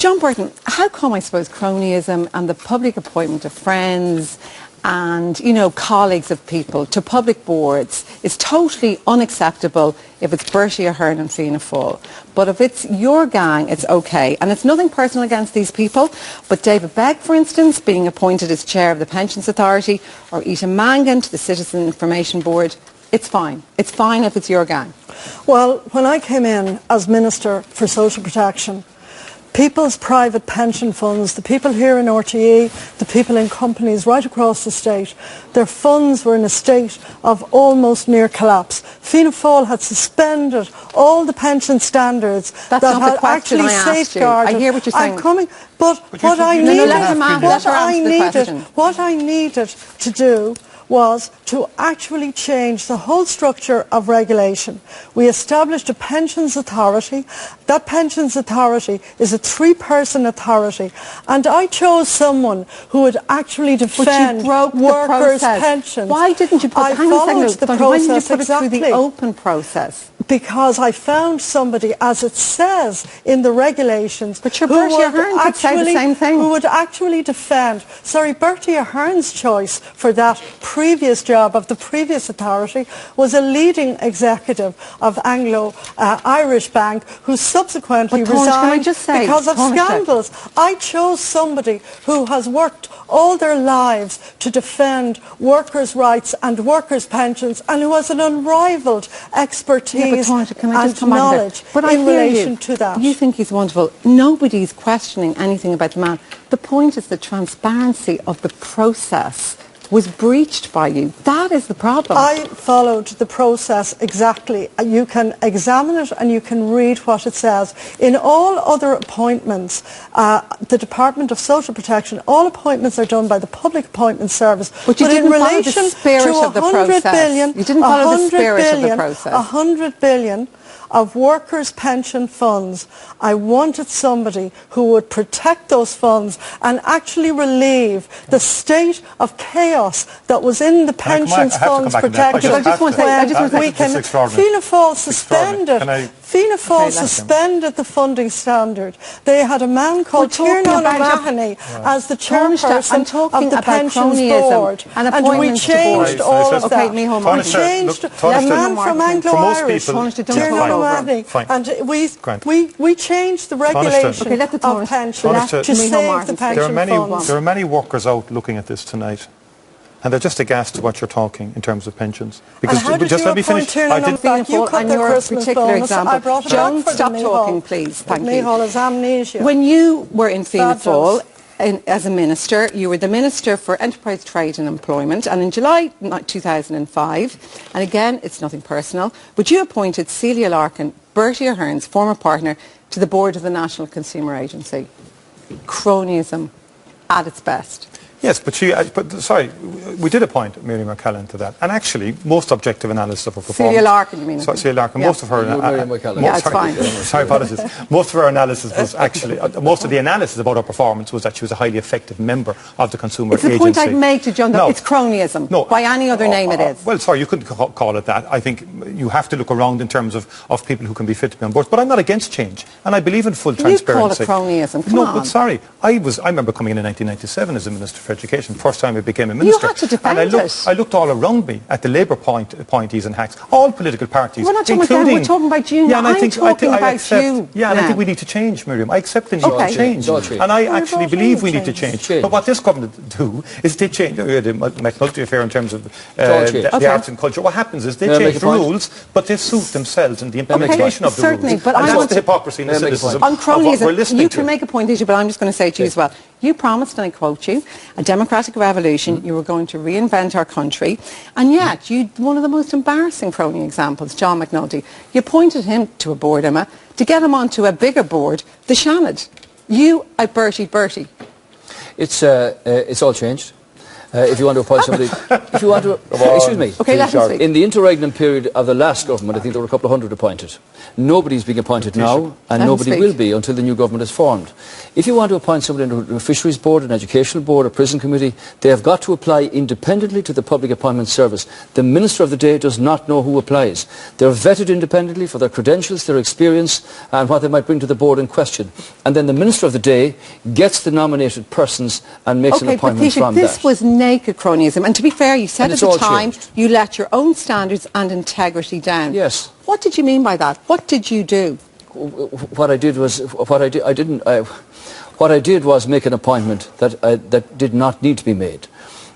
John Burton, how come, I suppose, cronyism and the public appointment of friends and, you know, colleagues of people to public boards is totally unacceptable if it's Bertie Ahern and Fianna Fáil? But if it's your gang, it's okay. And it's nothing personal against these people, but David Begg, for instance, being appointed as chair of the Pensions Authority, or Enda Mangan to the Citizen Information Board, it's fine. It's fine if it's your gang. Well, when I came in as Minister for Social Protection, people's private pension funds, the people here in RTE, the people in companies right across the state, their funds were in a state of almost near collapse. Fianna Fáil had suspended all the pension standards that had actually safeguarded. I hear what you're saying. I'm coming, but what I needed to do was to actually change the whole structure of regulation. We established a pensions authority. That pensions authority is a three-person authority, and I chose someone who would actually defend workers' pensions. Why didn't you put, I followed the process why didn't you put it through the open process? Because I found somebody, as it says in the regulations, but your Bertie Ahern could say the same thing. Who would actually defend. Sorry, Bertie Ahern's choice for that previous job of the previous authority was a leading executive of Anglo-Irish Bank who subsequently resigned because of scandals. I chose somebody who has worked all their lives to defend workers' rights and workers' pensions, and who has an unrivalled expertise and knowledge in relation to that. You think he's wonderful. Nobody's questioning anything about the man. The point is the transparency of the process was breached by you. That is the problem. I followed the process exactly. You can examine it and you can read what it says. In all other appointments, the Department of Social Protection, all appointments are done by the Public Appointments Service. But you didn't follow the spirit of the process. You didn't follow the spirit of the process. 100 billion of workers' pension funds. I wanted somebody who would protect those funds and actually relieve the state of chaos that was in the pensions funds protection. I just want to say, Fianna Fáil suspended the funding standard. They had a man called Tiernan O'Mahony as the chairperson of the pensions board, and we changed all of that. We changed a man from Anglo-Irish, Tiernan O'Mahony, and we changed the regulation of pensions to save the pension funds. There are many workers out looking at this tonight, and they're just aghast at what you're talking in terms of pensions. Because just let me finish. I did you cut their Christmas bonus. I brought it Joan, stop talking, please. Thank you. Micheal has amnesia. When you were in Fianna Fáil as a minister, you were the Minister for Enterprise, Trade and Employment, and in July 2005, and again, it's nothing personal, but you appointed Celia Larkin, Bertie Ahern's former partner, to the board of the National Consumer Agency. Cronyism at its best. Yes, but sorry, we did appoint Micheal Martins to that. And actually, most objective analysis of her performance... Celia Larkin, you mean? Sorry, Celia Larkin, most of her... it's fine. Sorry, apologies. Most of her analysis was actually... most of the analysis about her performance was that she was a highly effective member of the Consumer Agency. It's the point I'd make to John, though. It's cronyism. No. By any other name it is. Well, sorry, you couldn't call it that. I think you have to look around in terms of people who can be fit to be on board. But I'm not against change, and I believe in full transparency. You call it cronyism. Come on. But sorry, I remember coming in 1997 as a Minister for Education, first time I became a minister. You had to defend I looked all around me at the Labour appointees and hacks, all political parties, we're not talking about them, we're talking about you. Yeah, and I'm talking about you. Yeah, and I think we need to change, Miriam. I accept the need to change. And I actually believe we need to change. But what this government do is they change the McNulty affair in terms of the arts and culture. What happens is they change the rules, but they suit themselves in the implementation of the rules. But that's the hypocrisy and the cynicism on cronyism. You can to. make a point, but I'm just going to say it to you as well. You promised, and I quote you, a democratic revolution. You were going to reinvent our country. And yet, one of the most embarrassing crony examples, John McNulty, you appointed him to a board, Emma, to get him onto a bigger board, the Shannon. You at Bertie. It's all changed. if you want to appoint somebody, if you want to, excuse me, okay, let him speak. In the interregnum period of the last government, I think there were a couple of hundred appointed. Nobody's being appointed now, and nobody will be until the new government is formed. If you want to appoint somebody into a fisheries board, an educational board, a prison committee, they have got to apply independently to the Public Appointment Service. The Minister of the day does not know who applies. They're vetted independently for their credentials, their experience, and what they might bring to the board in question. And then the Minister of the day gets the nominated persons and makes an appointment from that. This was naked cronyism, and to be fair, you said at the time you let your own standards and integrity down. Yes. What did you mean by that? What did you do? What I did was what I did was make an appointment that did not need to be made.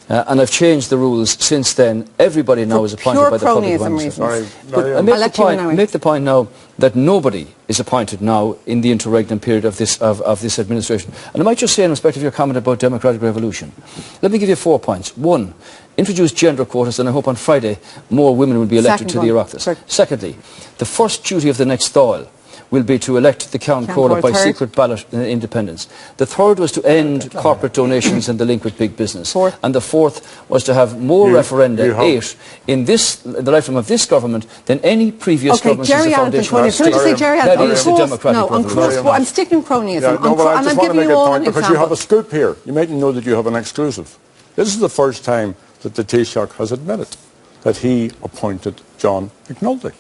And I've changed the rules since then. Everybody now is appointed by the Public Appointment Service. But I make the point now that nobody is appointed now in the interregnum period of this administration. And I might just say in respect of your comment about democratic revolution, let me give you 4 points. 1, introduce gender quotas, and I hope on Friday more women will be elected to the Oireachtas. Secondly, the first duty of the next Dail will be to elect the Count Córa by secret ballot independence. The third was to end corporate donations and the link with big business. And the fourth was to have more referenda, 8, in the lifetime of this government than any previous government since the foundation of the state. That is the democratic revolution. I'm sticking cronyism. I just want to make a point because you have a scoop here. You mightn't know that you have an exclusive. This is the first time that the Taoiseach has admitted that he appointed John McNulty.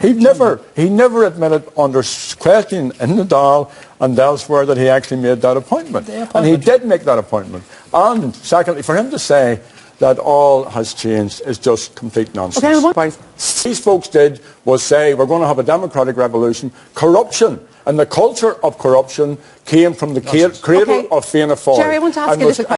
He never admitted under question in the Dail and elsewhere that he actually made that appointment. And he did make that appointment. And secondly, for him to say that all has changed is just complete nonsense. These folks did was say we're going to have a democratic revolution. Corruption and the culture of corruption came from the cradle of Fianna Fáil. Jerry, I want to ask you this